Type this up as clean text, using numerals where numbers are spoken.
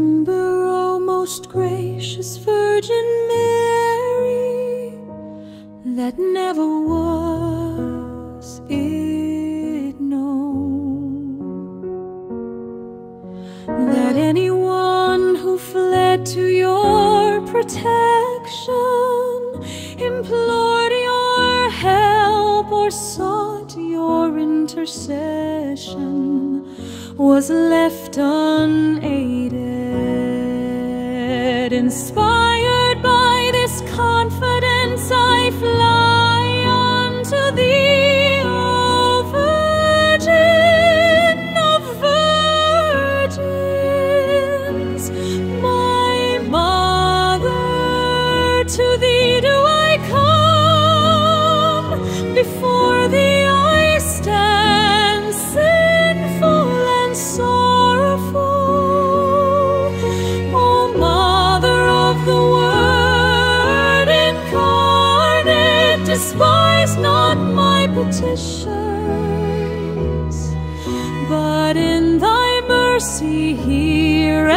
Remember, O most gracious Virgin Mary, that never was it known that anyone who fled to your protection, implored your help, or sought your intercession, was left unaided. Inspired by this confidence, I fly unto thee, O Virgin of Virgins, my Mother. To thee do I come, before thee I stand, sinful and sorrowful. O Mother of the Word incarnate, despise not my petitions, but in thy mercy hear